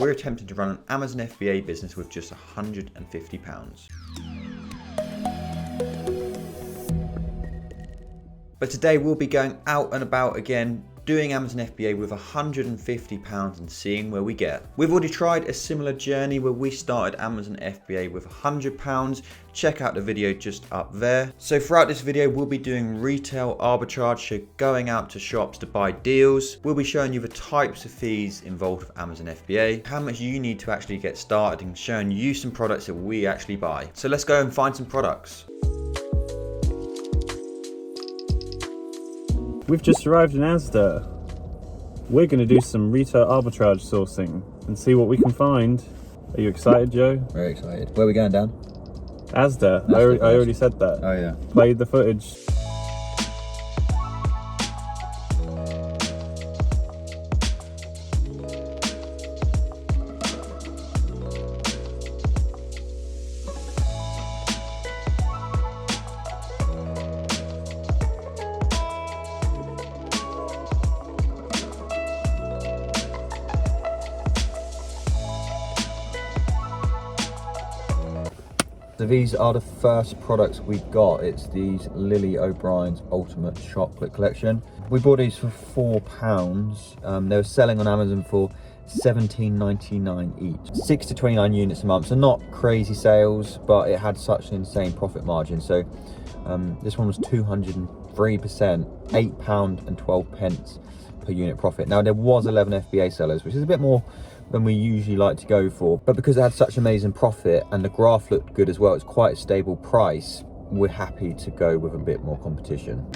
we're attempting to run an Amazon FBA business with just £150. But today we'll be going out and about again, doing Amazon FBA with £150 and seeing where we get. We've already tried a similar journey where we started Amazon FBA with £100. Check out the video just up there. So throughout this video, we'll be doing retail arbitrage, so going out to shops to buy deals. We'll be showing you the types of fees involved with Amazon FBA, how much you need to actually get started, and showing you some products that we actually buy. So let's go and find some products. We've just arrived in Asda. We're going to do some retail arbitrage sourcing and see what we can find. Are you excited, Joe? Very excited. Where are we going, Dan? Asda. I already said that. Oh yeah. Played the footage. So these are the first products we got. It's these Lily O'Brien's Ultimate Chocolate Collection. We bought these for £4. They were selling on Amazon for £17.99 each. 6 to 29 units a month, so not crazy sales, but it had such an insane profit margin. So this one was 203%, £8.12 per unit profit. Now there was 11 FBA sellers, which is a bit more than we usually like to go for, but because it had such amazing profit and the graph looked good as well, it's quite a stable price, we're happy to go with a bit more competition.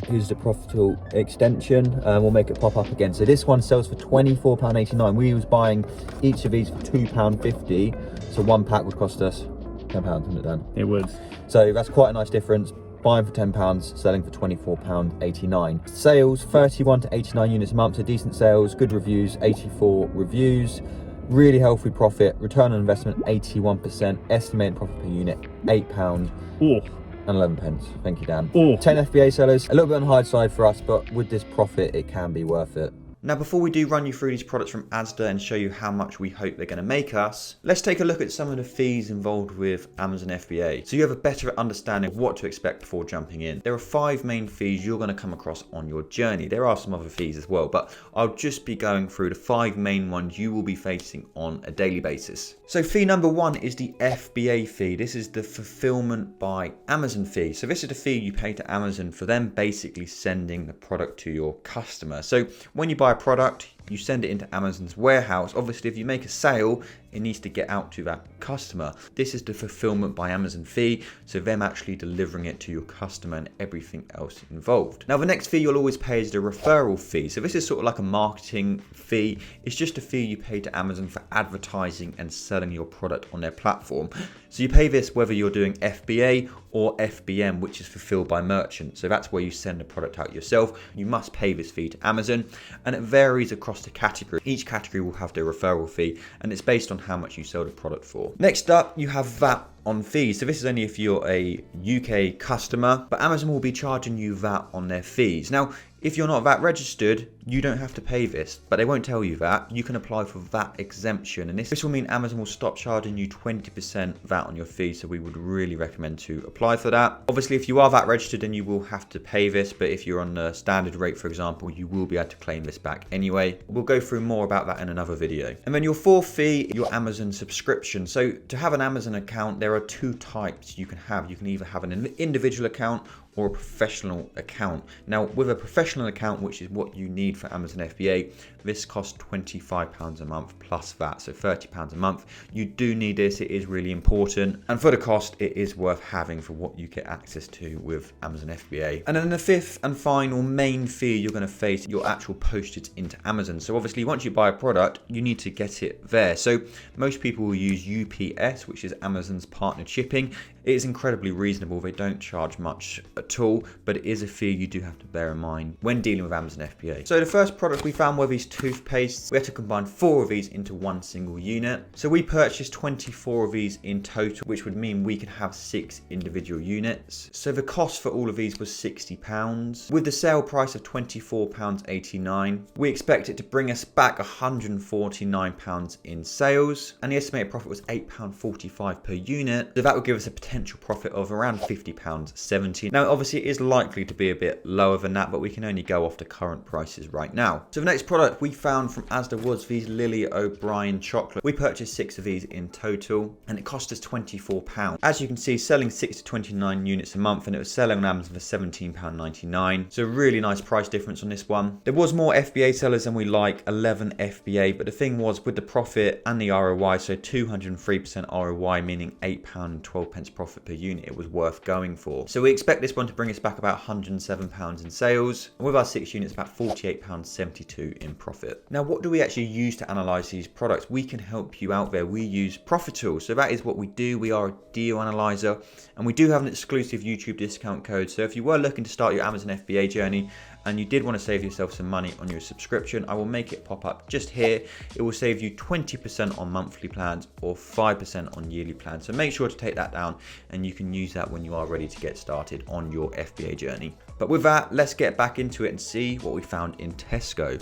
Here's the Profitl extension. We'll make it pop up again. So this one sells for £24.89. We was buying each of these for £2.50. So one pack would cost us £10, wouldn't it, Dan? It would. So that's quite a nice difference. Buying for £10, selling for £24.89. Sales, 31 to 89 units a month. So decent sales, good reviews, 84 reviews. Really healthy profit. Return on investment, 81%. Estimated profit per unit, £8. Oh. And 11 pence. Thank you, Dan. Oh. 10 FBA sellers, a little bit on the high side for us, but with this profit, it can be worth it. Now, before we do run you through these products from Asda and show you how much we hope they're going to make us, let's take a look at some of the fees involved with Amazon FBA, so you have a better understanding of what to expect before jumping in. There are 5 main fees you're going to come across on your journey. There are some other fees as well, but I'll just be going through the 5 main ones you will be facing on a daily basis. So fee number 1 is the FBA fee. This is the fulfillment by Amazon fee. So this is the fee you pay to Amazon for them basically sending the product to your customer. So when you buy a product, you send it into Amazon's warehouse. Obviously, if you make a sale, it needs to get out to that customer. This is the fulfillment by Amazon fee, so them actually delivering it to your customer and everything else involved. Now, the next fee you'll always pay is the referral fee. So this is sort of like a marketing fee. It's just a fee you pay to Amazon for advertising and selling your product on their platform. So you pay this whether you're doing FBA or FBM, which is fulfilled by merchant. So that's where you send the product out yourself. You must pay this fee to Amazon, and it varies across the category. Each category will have their referral fee, and it's based on how much you sell the product for. Next up, you have VAT on fees. So this is only if you're a UK customer, but Amazon will be charging you VAT on their fees. Now, if you're not VAT registered, you don't have to pay this, but they won't tell you that. You can apply for VAT exemption, and this will mean Amazon will stop charging you 20% VAT on your fee, so we would really recommend to apply for that. Obviously, if you are VAT registered, then you will have to pay this, but if you're on the standard rate, for example, you will be able to claim this back anyway. We'll go through more about that in another video. And then your 4th fee, your Amazon subscription. So to have an Amazon account, there are 2 types you can have. You can either have an individual account or a professional account. Now, with a professional account, which is what you need for Amazon FBA, this costs £25 a month plus VAT, so £30 a month. You do need this, it is really important. And for the cost, it is worth having for what you get access to with Amazon FBA. And then the 5th and final main fee you're gonna face, your actual postage into Amazon. So obviously, once you buy a product, you need to get it there. So most people will use UPS, which is Amazon's partnered shipping. It is incredibly reasonable. They don't charge much at all, but it is a fee you do have to bear in mind when dealing with Amazon FBA. So the first product we found were these toothpastes. We had to combine 4 of these into one single unit. So we purchased 24 of these in total, which would mean we could have 6 individual units. So the cost for all of these was £60. With the sale price of £24.89, we expect it to bring us back £149 in sales, and the estimated profit was £8.45 per unit. So that would give us a potential profit of around £50.70. Now, obviously, it is likely to be a bit lower than that, but we can only go off the current prices right now. So the next product we found from Asda was these Lily O'Brien chocolate. We purchased 6 of these in total, and it cost us £24. As you can see, selling 6 to 29 units a month, and it was selling on Amazon for £17.99. So a really nice price difference on this one. There was more FBA sellers than we like, 11 FBA, but the thing was with the profit and the ROI, so 203% ROI, meaning £8.12 profit per unit, it was worth going for. So we expect this one to bring us back about £107 in sales, and with our 6 units, about £48.72 in profit. Now, what do we actually use to analyze these products? We can help you out there. We use Profitl. So that is what we do. We are a deal analyzer, and we do have an exclusive YouTube discount code. So if you were looking to start your Amazon FBA journey and you did want to save yourself some money on your subscription, I will make it pop up just here. It will save you 20% on monthly plans or 5% on yearly plans. So make sure to take that down, and you can use that when you are ready to get started on your FBA journey. But with that, let's get back into it and see what we found in Tesco.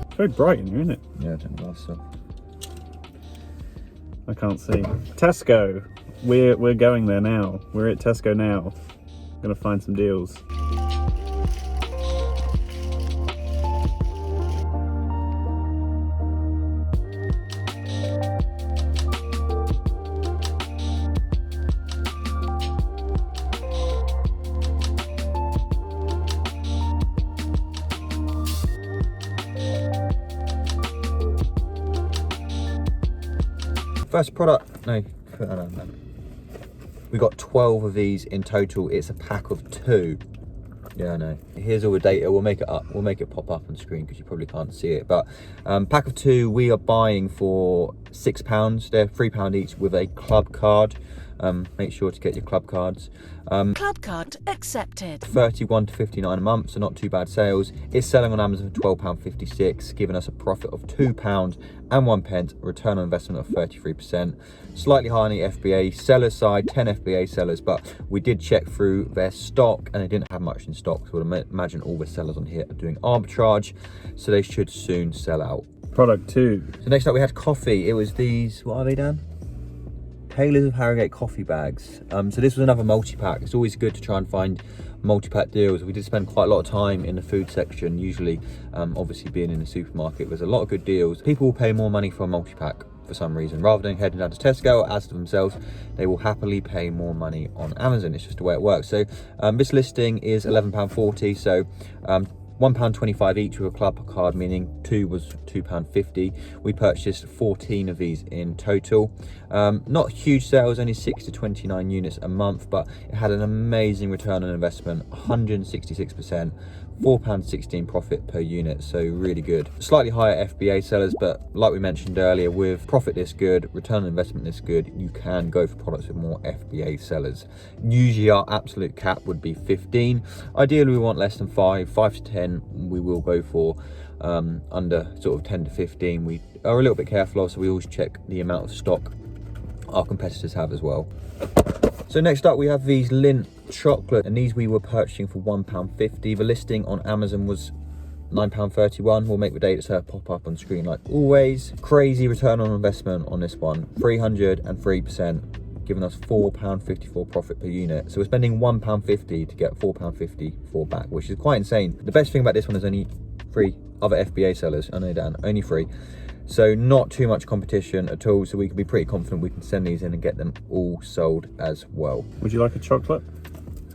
It's very bright in here, isn't it? Yeah, turn the glass off. I can't see. Tesco. We're going there now. We're at Tesco now. Gonna find some deals. First product, no, we got 12 of these in total. It's a pack of 2. Yeah, I know. Here's all the data. We'll make it up. We'll make it pop up on screen because you probably can't see it. But pack of 2, we are buying for £6. They're £3 each with a club card. Make sure to get your club cards. Club card accepted. 31 to 59 a month, so not too bad sales. It's selling on Amazon for £12.56, giving us a profit of £2.01, return on investment of 33%. Slightly higher on the FBA seller side, 10 FBA sellers, but we did check through their stock and they didn't have much in stock. So I would imagine all the sellers on here are doing arbitrage, so they should soon sell out. Product 2. So next up we had coffee. It was these, what are they, Dan? Taylors of Harrogate coffee bags. So this was another multi-pack. It's always good to try and find multi-pack deals. We did spend quite a lot of time in the food section, usually obviously being in the supermarket. There's a lot of good deals. People will pay more money for a multi-pack for some reason. Rather than heading down to Tesco or Asda themselves, they will happily pay more money on Amazon. It's just the way it works. So this listing is £11.40, so £1.25 each with a club card, meaning 2 was £2.50. We purchased 14 of these in total. Not huge sales, only 6 to 29 units a month, but it had an amazing return on investment, 166%, £4.16 profit per unit, so really good. Slightly higher FBA sellers, but like we mentioned earlier, with profit this good, return on investment this good, you can go for products with more FBA sellers. Usually our absolute cap would be 15. Ideally we want less than 5 to 10 we will go for. Under sort of 10 to 15 we are a little bit careful of, so we always check the amount of stock our competitors have as well. So next up we have these Lindt chocolate, and these we were purchasing for £1.50. The listing on Amazon was £9.31. We'll make the data pop up on screen like always. Crazy return on investment on this one, 303%, giving us £4.54 profit per unit. So we're spending £1.50 to get £4.54 back, which is quite insane. The best thing about this one is only 3 other FBA sellers. I know, Dan, only 3. So not too much competition at all, so we can be pretty confident we can send these in and get them all sold as well. Would you like a chocolate?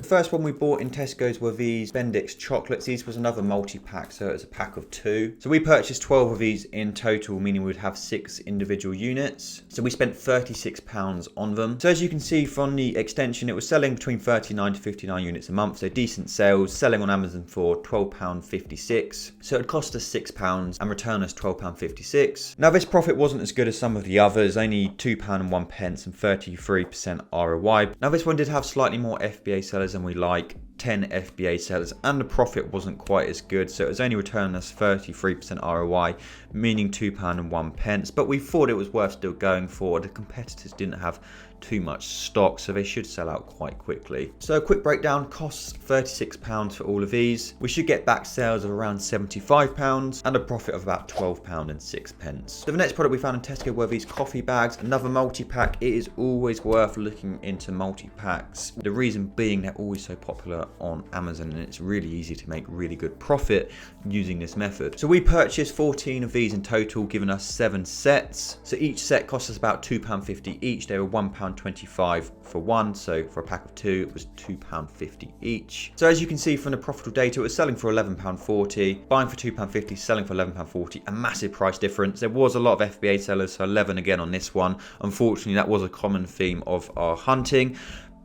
The first one we bought in Tesco's were these Bendix chocolates. These was another multi-pack, so it was a pack of 2. So we purchased 12 of these in total, meaning we would have 6 individual units. So we spent £36 on them. So as you can see from the extension, it was selling between 39 to 59 units a month, so decent sales, selling on Amazon for £12.56. So it cost us £6 and return us £12.56. Now this profit wasn't as good as some of the others, only £2.01 and 33% ROI. Now this one did have slightly more FBA sellers than we like, 10 FBA sellers, and the profit wasn't quite as good, so it was only returning us 33% ROI, meaning £2.01, but we thought it was worth still going for. The competitors didn't have too much stock, so they should sell out quite quickly. So a quick breakdown: costs £36 for all of these. We should get back sales of around £75 and a profit of about £12.06. So the next product we found in Tesco were these coffee bags, another multi-pack. It is always worth looking into multi-packs. The reason being they're always so popular on Amazon, and it's really easy to make really good profit using this method. So we purchased 14 of these in total, giving us 7 sets. So each set cost us about £2.50 each. They were £1.25 for one, so for a pack of 2 it was £2.50 each. So as you can see from the Profitl data, it was selling for £11.40, buying for £2.50, selling for £11.40, a massive price difference. There was a lot of FBA sellers, so 11 again on this one. Unfortunately, that was a common theme of our hunting.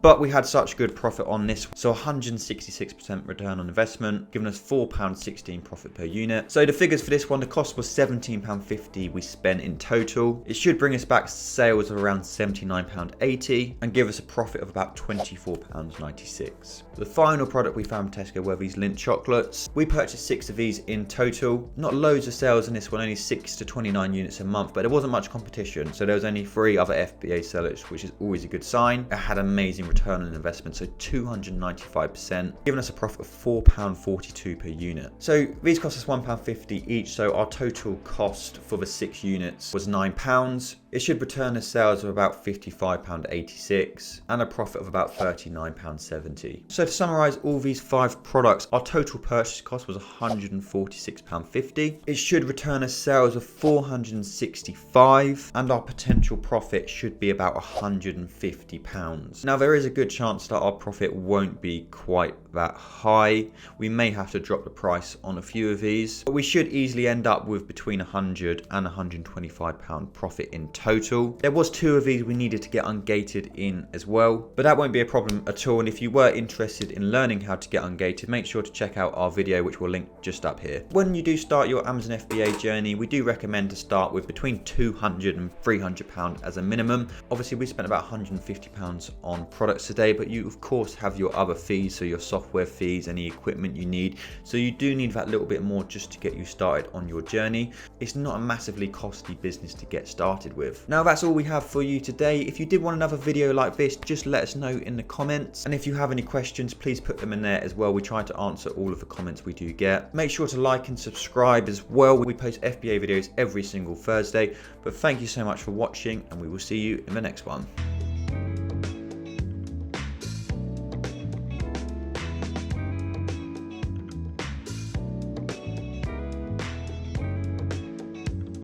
But we had such good profit on this, so 166% return on investment, giving us £4.16 profit per unit. So the figures for this one, the cost was £17.50 we spent in total. It should bring us back sales of around £79.80 and give us a profit of about £24.96. The final product we found from Tesco were these Lindt chocolates. We purchased 6 of these in total. Not loads of sales in this one, only 6 to 29 units a month, but there wasn't much competition, so there was only 3 other FBA sellers, which is always a good sign. It had amazing return on investment, so 295%, giving us a profit of £4.42 per unit. So these cost us £1.50 each, so our total cost for the 6 units was £9. It should return us sales of about £55.86 and a profit of about £39.70. So to summarise all these 5 products, our total purchase cost was £146.50. It should return us sales of £465 and our potential profit should be about £150. Now there is a good chance that our profit won't be quite that high. We may have to drop the price on a few of these, but we should easily end up with between £100 and £125 profit in total. There was 2 of these we needed to get ungated in as well, but that won't be a problem at all. And if you were interested in learning how to get ungated, make sure to check out our video, which we'll link just up here. When you do start your Amazon FBA journey, we do recommend to start with between £200 and £300 as a minimum. Obviously we spent about £150 on products today, but you of course have your other fees, so your software fees, any equipment you need, so you do need that little bit more just to get you started on your journey. It's not a massively costly business to get started with. Now that's all we have for you today. If you did want another video like this, just let us know in the comments, and if you have any questions, please put them in there as well. We try to answer all of the comments we do get. Make sure to like and subscribe as well. We post FBA videos every single Thursday. But thank you so much for watching, and we will see you in the next one.